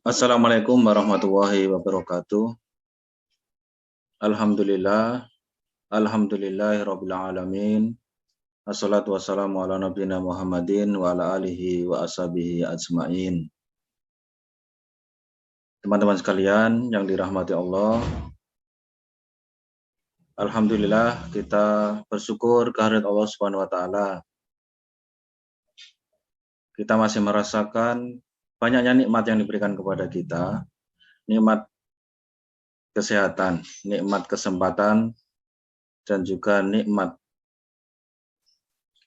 Assalamualaikum warahmatullahi wabarakatuh. Alhamdulillah, alhamdulillahirabbil alamin. Assalatu wassalamu ala nabiyina Muhammadin wa ala alihi wa ashabihi ajmain. Teman-teman sekalian yang dirahmati Allah, alhamdulillah kita bersyukur kehadirat Allah Subhanahu wa taala. Kita masih merasakan banyaknya nikmat yang diberikan kepada kita. Nikmat kesehatan, nikmat kesempatan, dan juga nikmat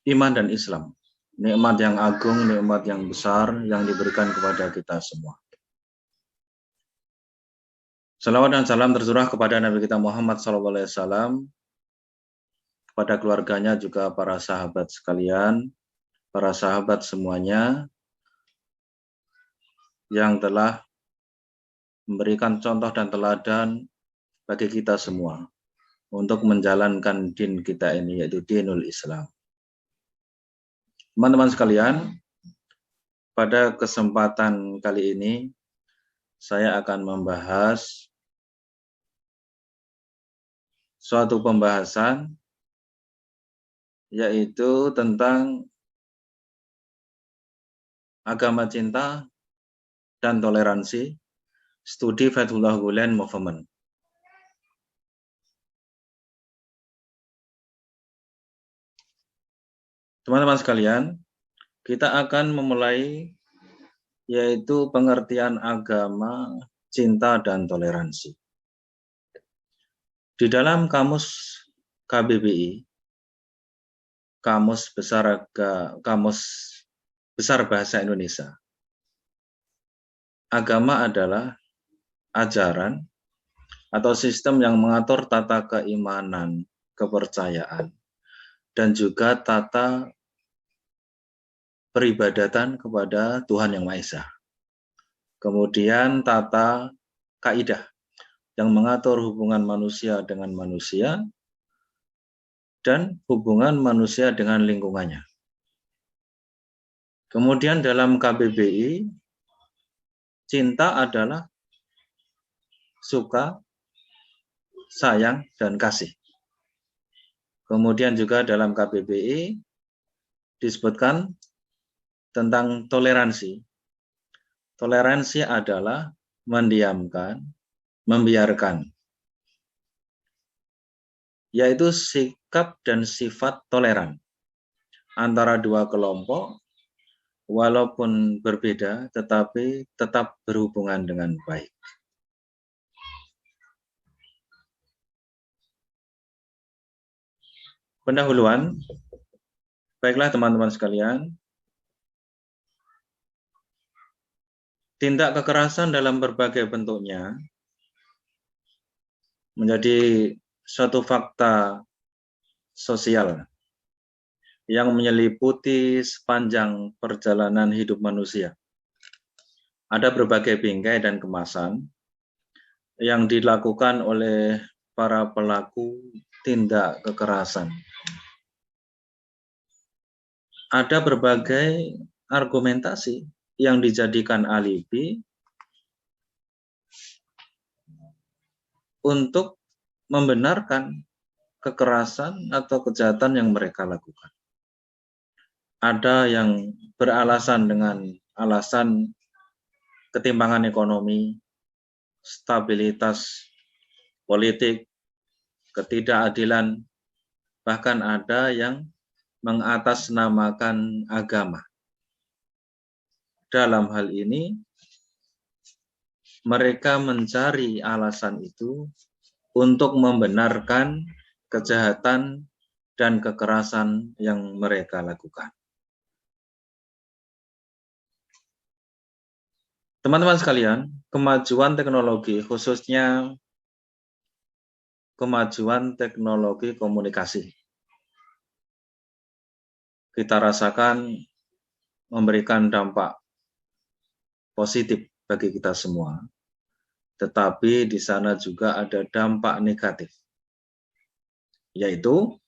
iman dan Islam. Nikmat yang agung, nikmat yang besar yang diberikan kepada kita semua. Salawat dan salam tercurah kepada Nabi kita Muhammad SAW, kepada keluarganya juga para sahabat sekalian, para sahabat semuanya yang telah memberikan contoh dan teladan bagi kita semua untuk menjalankan din kita ini, yaitu dinul Islam. Teman-teman sekalian, pada kesempatan kali ini saya akan membahas suatu pembahasan yaitu tentang agama cinta dan toleransi, studi Fethullah Gulen Movement. Teman-teman sekalian, kita akan memulai yaitu pengertian agama cinta dan toleransi. Di dalam kamus KBBI, Kamus Besar Bahasa Indonesia, agama adalah ajaran atau sistem yang mengatur tata keimanan, kepercayaan, dan juga tata peribadatan kepada Tuhan Yang Maha Esa. Kemudian tata kaidah yang mengatur hubungan manusia dengan manusia dan hubungan manusia dengan lingkungannya. Kemudian dalam KBBI, cinta adalah suka, sayang, dan kasih. Kemudian juga dalam KBBI disebutkan tentang toleransi. Toleransi adalah mendiamkan, membiarkan, yaitu sikap dan sifat toleran antara dua kelompok walaupun berbeda tetapi tetap berhubungan dengan baik. Pendahuluan, baiklah teman-teman sekalian, tindak kekerasan dalam berbagai bentuknya menjadi suatu fakta sosial yang menyeliputi sepanjang perjalanan hidup manusia. Ada berbagai bingkai dan kemasan yang dilakukan oleh para pelaku tindak kekerasan. Ada berbagai argumentasi yang dijadikan alibi untuk membenarkan kekerasan atau kejahatan yang mereka lakukan. Ada yang beralasan dengan alasan ketimpangan ekonomi, stabilitas politik, ketidakadilan, bahkan ada yang mengatasnamakan agama. Dalam hal ini, mereka mencari alasan itu untuk membenarkan kejahatan dan kekerasan yang mereka lakukan. Teman-teman sekalian, kemajuan teknologi, khususnya kemajuan teknologi komunikasi, kita rasakan memberikan dampak positif bagi kita semua. Tetapi di sana juga ada dampak negatif, yaitu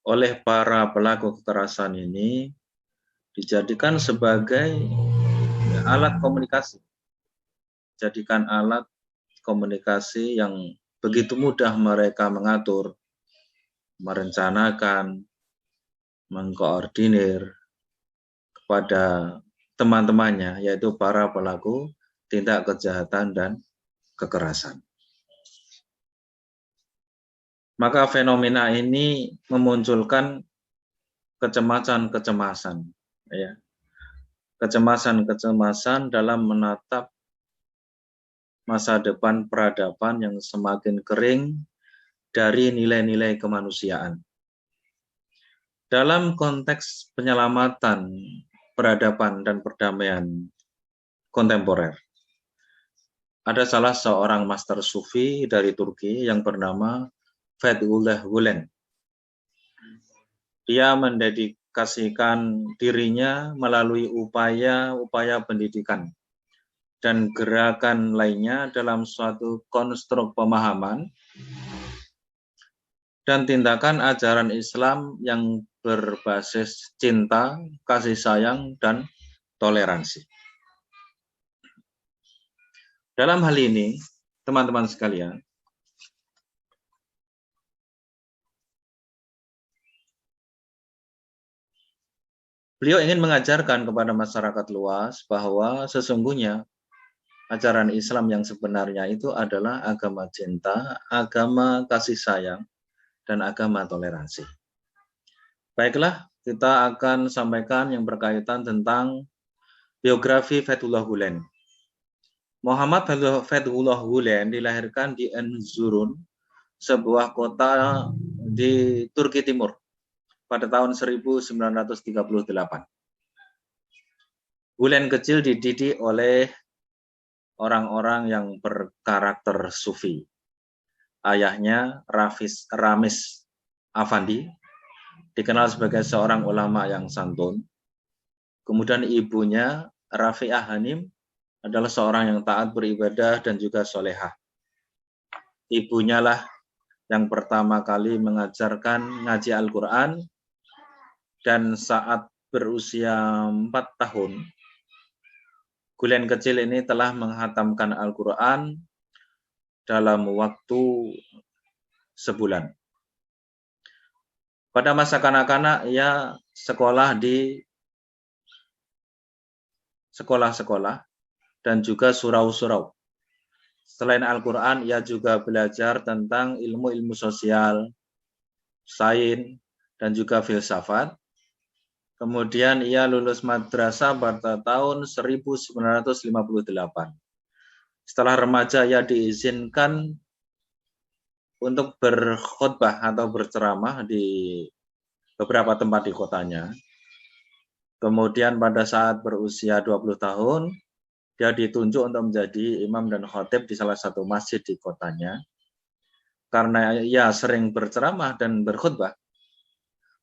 oleh para pelaku kekerasan ini dijadikan sebagai alat komunikasi. Jadikan alat komunikasi yang begitu mudah mereka mengatur, merencanakan, mengkoordinir kepada teman-temannya, yaitu para pelaku tindak kejahatan dan kekerasan. Maka fenomena ini memunculkan kecemasan-kecemasan, ya. Kecemasan-kecemasan dalam menatap masa depan peradaban yang semakin kering dari nilai-nilai kemanusiaan. Dalam konteks penyelamatan peradaban dan perdamaian kontemporer, ada salah seorang master sufi dari Turki yang bernama Fethullah Gulen. Dia mendedikasikan dirinya melalui upaya-upaya pendidikan dan gerakan lainnya dalam suatu konstruk pemahaman dan tindakan ajaran Islam yang berbasis cinta, kasih sayang, dan toleransi. Dalam hal ini, teman-teman sekalian, beliau ingin mengajarkan kepada masyarakat luas bahwa sesungguhnya ajaran Islam yang sebenarnya itu adalah agama cinta, agama kasih sayang, dan agama toleransi. Baiklah, kita akan sampaikan yang berkaitan tentang biografi Fethullah Gulen. Muhammad Fethullah Gulen dilahirkan di Erzurum, sebuah kota di Turki Timur, pada tahun 1938. Gulen kecil dididik oleh orang-orang yang berkarakter sufi. Ayahnya Ramiz Afandi, dikenal sebagai seorang ulama yang santun. Kemudian ibunya Rafi'ah Hanim adalah seorang yang taat beribadah dan juga solehah. Ibunya lah yang pertama kali mengajarkan ngaji Al-Quran, dan saat berusia 4 tahun, Gulen kecil ini telah menghatamkan Al-Quran dalam waktu sebulan. Pada masa kanak-kanak, ia sekolah di sekolah-sekolah dan juga surau-surau. Selain Al-Quran, ia juga belajar tentang ilmu-ilmu sosial, sains, dan juga filsafat. Kemudian ia lulus madrasah pada tahun 1958. Setelah remaja, ia diizinkan untuk berkhutbah atau berceramah di beberapa tempat di kotanya. Kemudian pada saat berusia 20 tahun, dia ditunjuk untuk menjadi imam dan khotib di salah satu masjid di kotanya. Karena ia sering berceramah dan berkhutbah,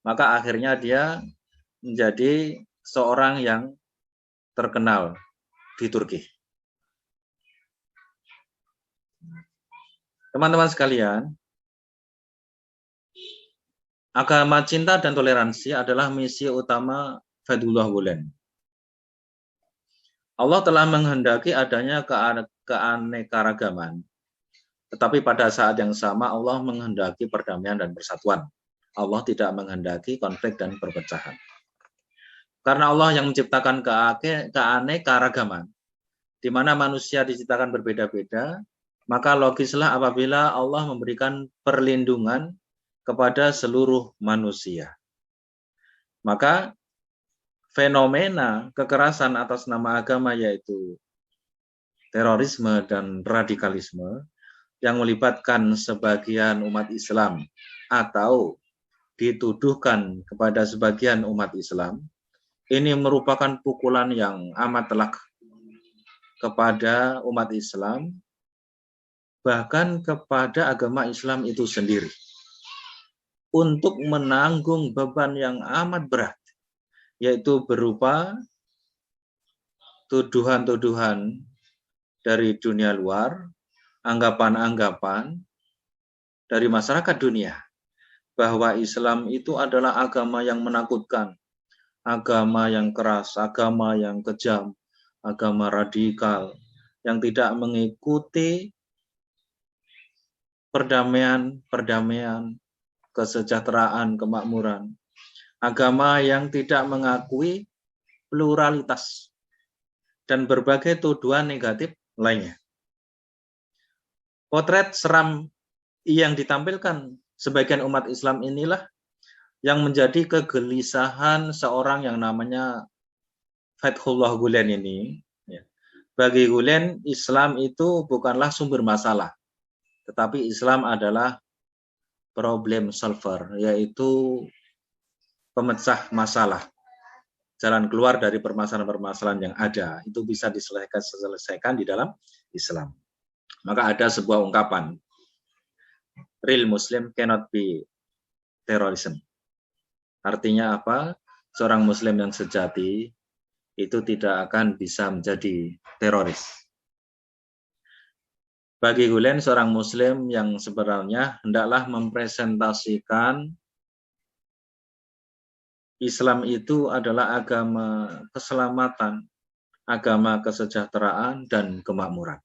maka akhirnya dia menjadi seorang yang terkenal di Turki. Teman-teman sekalian, agama cinta dan toleransi adalah misi utama Fethullah Gulen. Allah telah menghendaki adanya keanekaragaman, tetapi pada saat yang sama Allah menghendaki perdamaian dan persatuan. Allah tidak menghendaki konflik dan perpecahan. Karena Allah yang menciptakan keanekaragaman, di mana manusia diciptakan berbeda-beda, maka logislah apabila Allah memberikan perlindungan kepada seluruh manusia. Maka fenomena kekerasan atas nama agama, yaitu terorisme dan radikalisme yang melibatkan sebagian umat Islam atau dituduhkan kepada sebagian umat Islam, ini merupakan pukulan yang amat telak kepada umat Islam, bahkan kepada agama Islam itu sendiri, untuk menanggung beban yang amat berat, yaitu berupa tuduhan-tuduhan dari dunia luar, anggapan-anggapan dari masyarakat dunia, bahwa Islam itu adalah agama yang menakutkan, agama yang keras, agama yang kejam, agama radikal yang tidak mengikuti perdamaian, kesejahteraan, kemakmuran. Agama yang tidak mengakui pluralitas dan berbagai tuduhan negatif lainnya. Potret seram yang ditampilkan sebagian umat Islam inilah yang menjadi kegelisahan seorang yang namanya Fathullah Gulen ini. Bagi Gulen, Islam itu bukanlah sumber masalah, tetapi Islam adalah problem solver, yaitu pemecah masalah. Jalan keluar dari permasalahan-permasalahan yang ada, itu bisa diselesaikan di dalam Islam. Maka ada sebuah ungkapan, real Muslim cannot be terrorism. Artinya apa? Seorang Muslim yang sejati itu tidak akan bisa menjadi teroris. Bagi Gulen, seorang Muslim yang sebenarnya hendaklah mempresentasikan Islam itu adalah agama keselamatan, agama kesejahteraan, dan kemakmuran.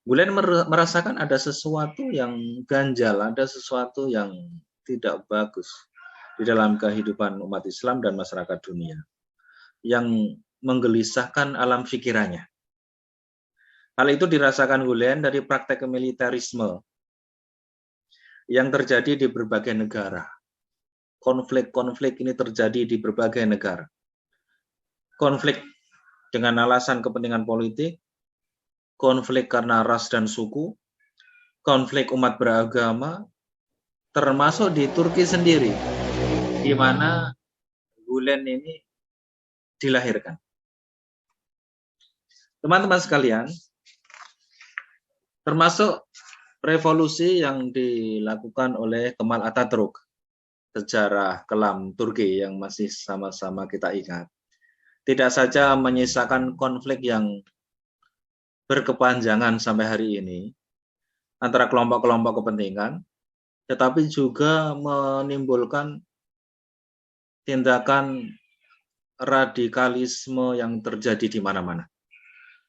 Gulen merasakan ada sesuatu yang ganjal, ada sesuatu yang tidak bagus di dalam kehidupan umat Islam dan masyarakat dunia, yang menggelisahkan alam pikirannya. Hal itu dirasakan Gulen dari praktek militerisme yang terjadi di berbagai negara. Konflik-konflik ini terjadi di berbagai negara. Konflik dengan alasan kepentingan politik, konflik karena ras dan suku, konflik umat beragama, termasuk di Turki sendiri, di mana Gulen ini dilahirkan. Teman-teman sekalian, termasuk revolusi yang dilakukan oleh Kemal Atatürk, sejarah kelam Turki yang masih sama-sama kita ingat, tidak saja menyisakan konflik yang berkepanjangan sampai hari ini antara kelompok-kelompok kepentingan, tetapi juga menimbulkan tindakan radikalisme yang terjadi di mana-mana.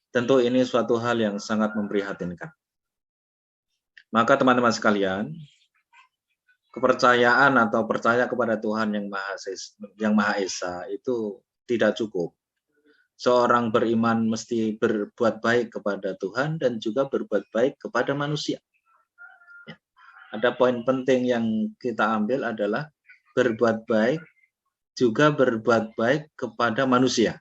Tentu ini suatu hal yang sangat memprihatinkan. Maka teman-teman sekalian, kepercayaan atau percaya kepada Tuhan yang Maha Esa itu tidak cukup. Seorang beriman mesti berbuat baik kepada Tuhan dan juga berbuat baik kepada manusia. Ada poin penting yang kita ambil adalah berbuat baik, juga berbuat baik kepada manusia.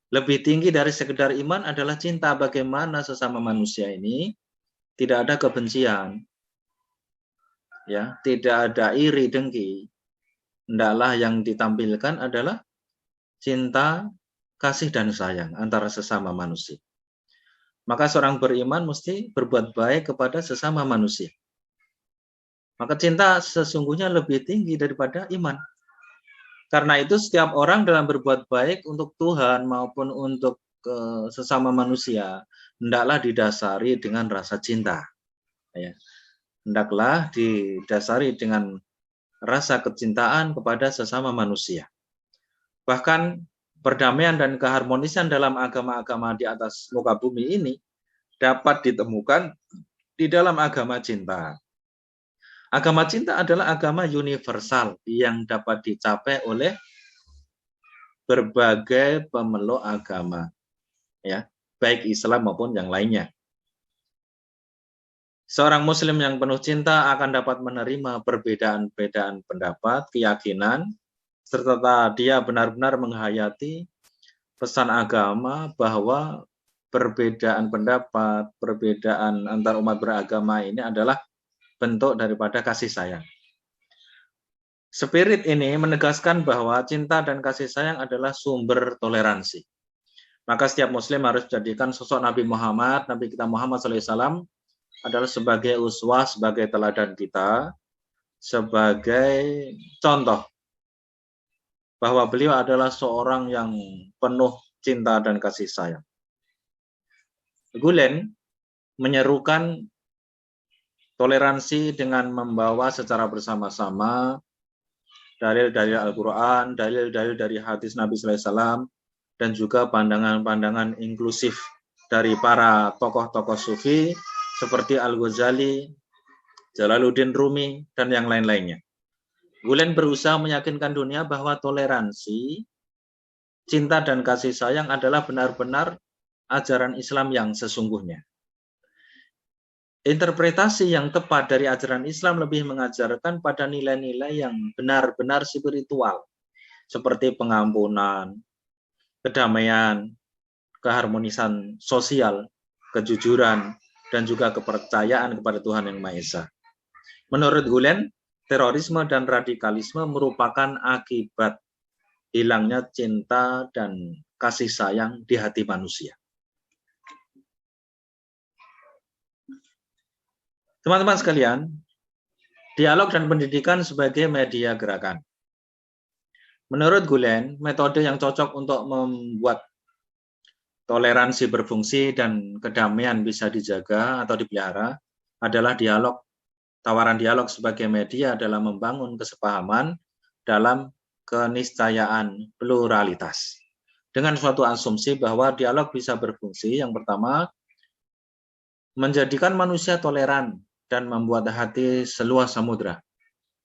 Lebih tinggi dari sekedar iman adalah cinta, bagaimana sesama manusia ini tidak ada kebencian, ya, tidak ada iri dengki. Hendaklah yang ditampilkan adalah cinta, kasih dan sayang antara sesama manusia. Maka seorang beriman mesti berbuat baik kepada sesama manusia. Maka cinta sesungguhnya lebih tinggi daripada iman. Karena itu setiap orang dalam berbuat baik untuk Tuhan maupun untuk sesama manusia, hendaklah didasari dengan rasa cinta. Ya. Hendaklah didasari dengan rasa kecintaan kepada sesama manusia. Bahkan perdamaian dan keharmonisan dalam agama-agama di atas muka bumi ini dapat ditemukan di dalam agama cinta. Agama cinta adalah agama universal yang dapat dicapai oleh berbagai pemeluk agama, ya, baik Islam maupun yang lainnya. Seorang Muslim yang penuh cinta akan dapat menerima perbedaan-perbedaan pendapat, keyakinan, serta dia benar-benar menghayati pesan agama bahwa perbedaan pendapat, perbedaan antar umat beragama ini adalah bentuk daripada kasih sayang. Spirit ini menegaskan bahwa cinta dan kasih sayang adalah sumber toleransi. Maka setiap Muslim harus menjadikan sosok Nabi Muhammad, Nabi kita Muhammad SAW adalah sebagai uswah, sebagai teladan kita, sebagai contoh bahwa beliau adalah seorang yang penuh cinta dan kasih sayang. Gulen menyerukan toleransi dengan membawa secara bersama-sama dalil-dalil Al-Quran, dalil-dalil dari hadis Nabi Sallallahu Alaihi Wasallam, dan juga pandangan-pandangan inklusif dari para tokoh-tokoh sufi seperti Al-Ghazali, Jalaluddin Rumi, dan yang lain-lainnya. Gulen berusaha meyakinkan dunia bahwa toleransi, cinta dan kasih sayang adalah benar-benar ajaran Islam yang sesungguhnya. Interpretasi yang tepat dari ajaran Islam lebih mengajarkan pada nilai-nilai yang benar-benar spiritual, seperti pengampunan, kedamaian, keharmonisan sosial, kejujuran, dan juga kepercayaan kepada Tuhan Yang Maha Esa. Menurut Gulen, terorisme dan radikalisme merupakan akibat hilangnya cinta dan kasih sayang di hati manusia. Teman-teman sekalian, dialog dan pendidikan sebagai media gerakan. Menurut Gulen, metode yang cocok untuk membuat toleransi berfungsi dan kedamaian bisa dijaga atau dipelihara adalah dialog. Tawaran dialog sebagai media adalah membangun kesepahaman dalam keniscayaan pluralitas. Dengan suatu asumsi bahwa dialog bisa berfungsi, yang pertama, menjadikan manusia toleran dan membuat hati seluas samudra,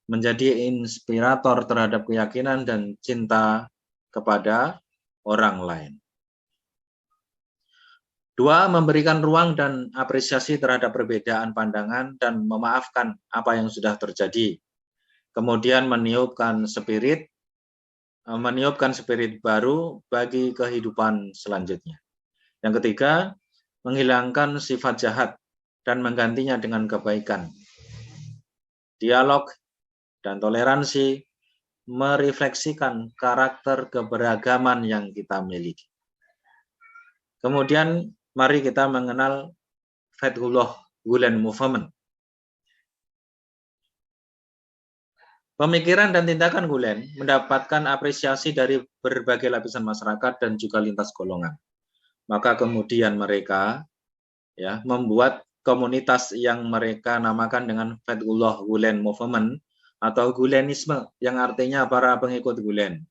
menjadi inspirator terhadap keyakinan dan cinta kepada orang lain. 2. Memberikan ruang dan apresiasi terhadap perbedaan pandangan dan memaafkan apa yang sudah terjadi. Kemudian meniupkan spirit baru bagi kehidupan selanjutnya. Yang ketiga, menghilangkan sifat jahat dan menggantinya dengan kebaikan. Dialog dan toleransi merefleksikan karakter keberagaman yang kita miliki. Kemudian mari kita mengenal Fethullah Gulen Movement. Pemikiran dan tindakan Gulen mendapatkan apresiasi dari berbagai lapisan masyarakat dan juga lintas golongan. Maka kemudian mereka membuat komunitas yang mereka namakan dengan Fethullah Gulen Movement atau Gulenisme, yang artinya para pengikut Gulen.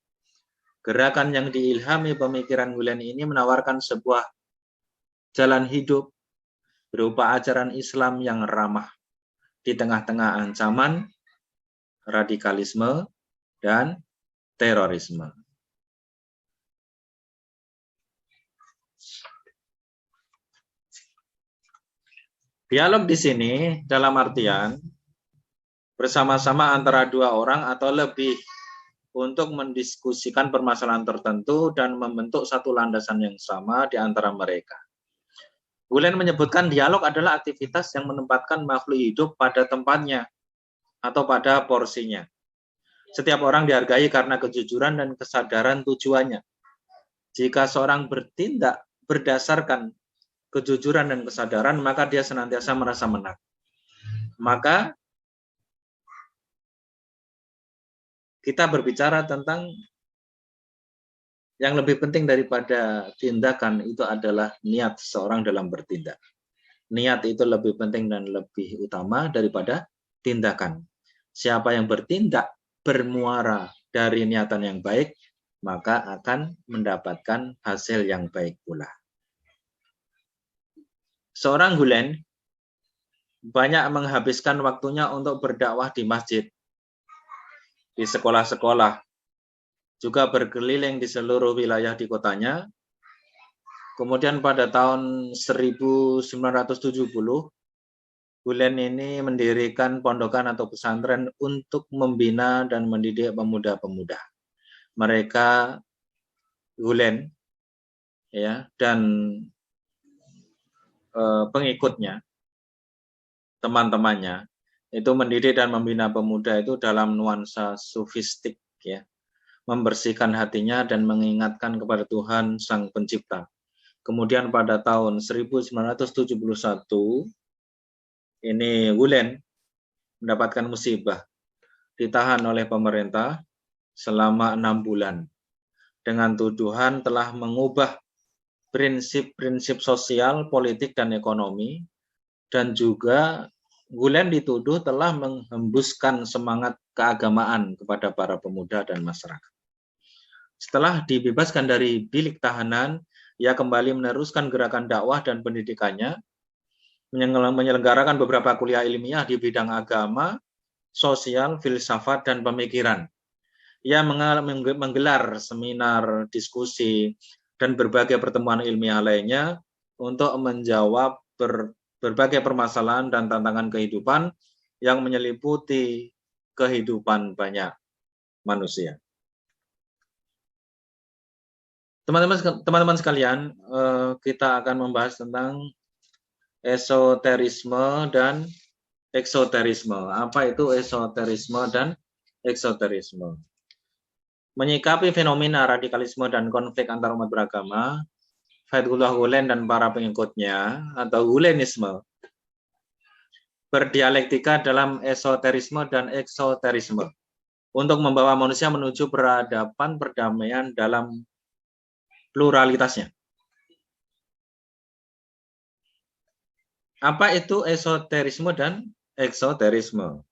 Gerakan yang diilhami pemikiran Gulen ini menawarkan sebuah jalan hidup berupa ajaran Islam yang ramah di tengah-tengah ancaman radikalisme dan terorisme. Dialog di sini dalam artian bersama-sama antara dua orang atau lebih untuk mendiskusikan permasalahan tertentu dan membentuk satu landasan yang sama di antara mereka. Gulen menyebutkan dialog adalah aktivitas yang menempatkan makhluk hidup pada tempatnya atau pada porsinya. Setiap orang dihargai karena kejujuran dan kesadaran tujuannya. Jika seorang bertindak berdasarkan kejujuran dan kesadaran, maka dia senantiasa merasa menang. Maka kita berbicara tentang yang lebih penting daripada tindakan itu adalah niat seorang dalam bertindak. Niat itu lebih penting dan lebih utama daripada tindakan. Siapa yang bertindak bermuara dari niatan yang baik, maka akan mendapatkan hasil yang baik pula. Seorang Gulen banyak menghabiskan waktunya untuk berdakwah di masjid, di sekolah-sekolah, juga berkeliling di seluruh wilayah di kotanya. Kemudian pada tahun 1970, Gulen ini mendirikan pondokan atau pesantren untuk membina dan mendidik pemuda-pemuda. Mereka Gulen dan pengikutnya, teman-temannya, itu mendidik dan membina pemuda itu dalam nuansa sufistik, membersihkan hatinya dan mengingatkan kepada Tuhan Sang Pencipta. Kemudian pada tahun 1971, ini Gulen mendapatkan musibah, ditahan oleh pemerintah selama 6 bulan dengan tuduhan telah mengubah prinsip-prinsip sosial, politik, dan ekonomi, dan juga Gulen dituduh telah menghembuskan semangat keagamaan kepada para pemuda dan masyarakat. Setelah dibebaskan dari bilik tahanan, ia kembali meneruskan gerakan dakwah dan pendidikannya, menyelenggarakan beberapa kuliah ilmiah di bidang agama, sosial, filsafat, dan pemikiran. Ia menggelar seminar, diskusi, dan berbagai pertemuan ilmiah lainnya untuk menjawab berbagai permasalahan dan tantangan kehidupan yang menyeliputi kehidupan banyak manusia. Teman-teman sekalian, kita akan membahas tentang esoterisme dan eksoterisme. Apa itu esoterisme dan eksoterisme? Menyikapi fenomena radikalisme dan konflik antar umat beragama, Fethullah Gulen dan para pengikutnya atau Gulenisme berdialektika dalam esoterisme dan eksoterisme untuk membawa manusia menuju peradaban perdamaian dalam pluralitasnya. Apa itu esoterisme dan eksoterisme?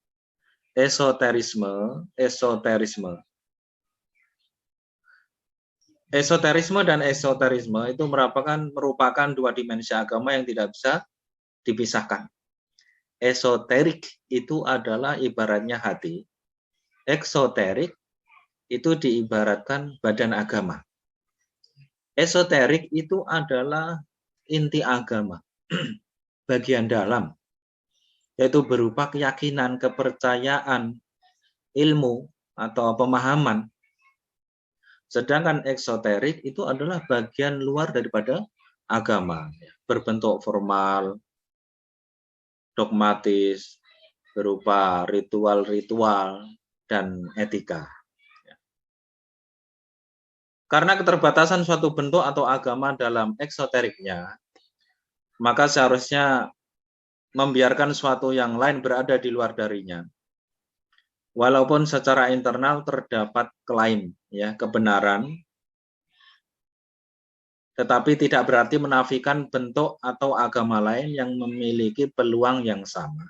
Esoterisme. Esoterisme dan eksoterisme itu merupakan dua dimensi agama yang tidak bisa dipisahkan. Esoterik itu adalah ibaratnya hati. Eksoterik itu diibaratkan badan agama. Esoterik itu adalah inti agama, bagian dalam, yaitu berupa keyakinan, kepercayaan, ilmu, atau pemahaman. Sedangkan eksoterik itu adalah bagian luar daripada agama, berbentuk formal, dogmatis, berupa ritual-ritual, dan etika. Karena keterbatasan suatu bentuk atau agama dalam eksoteriknya, maka seharusnya membiarkan suatu yang lain berada di luar darinya. Walaupun secara internal terdapat klaim kebenaran, tetapi tidak berarti menafikan bentuk atau agama lain yang memiliki peluang yang sama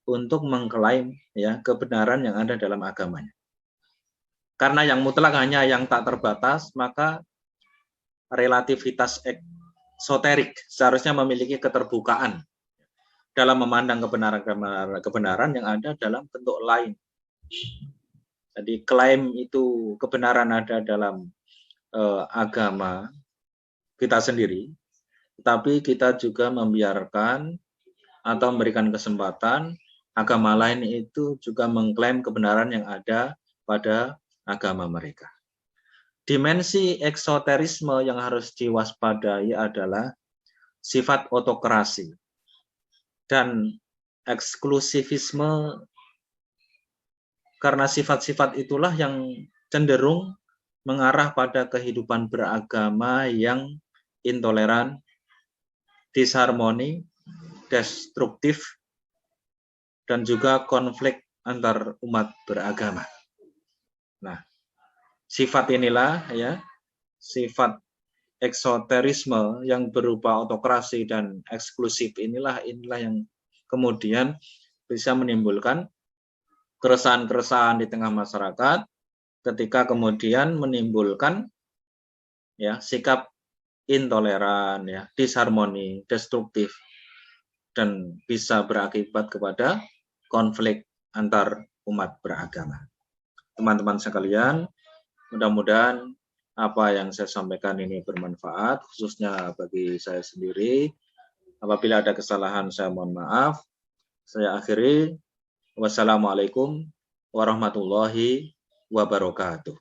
untuk mengklaim kebenaran yang ada dalam agamanya. Karena yang mutlak hanya yang tak terbatas, maka relativitas eksoterik seharusnya memiliki keterbukaan dalam memandang kebenaran yang ada dalam bentuk lain. Jadi klaim itu kebenaran ada dalam agama kita sendiri, tetapi kita juga membiarkan atau memberikan kesempatan agama lain itu juga mengklaim kebenaran yang ada pada agama mereka. Dimensi eksoterisme yang harus diwaspadai adalah sifat otokrasi dan eksklusivisme, karena sifat-sifat itulah yang cenderung mengarah pada kehidupan beragama yang intoleran, disharmoni, destruktif, dan juga konflik antar umat beragama. Nah, sifat inilah sifat eksoterisme yang berupa otokrasi dan eksklusif inilah yang kemudian bisa menimbulkan keresahan-keresahan di tengah masyarakat ketika kemudian menimbulkan sikap intoleran, disharmoni, destruktif, dan bisa berakibat kepada konflik antar umat beragama. Teman-teman sekalian, mudah-mudahan apa yang saya sampaikan ini bermanfaat, khususnya bagi saya sendiri. Apabila ada kesalahan, saya mohon maaf. Saya akhiri. Wassalamualaikum warahmatullahi wabarakatuh.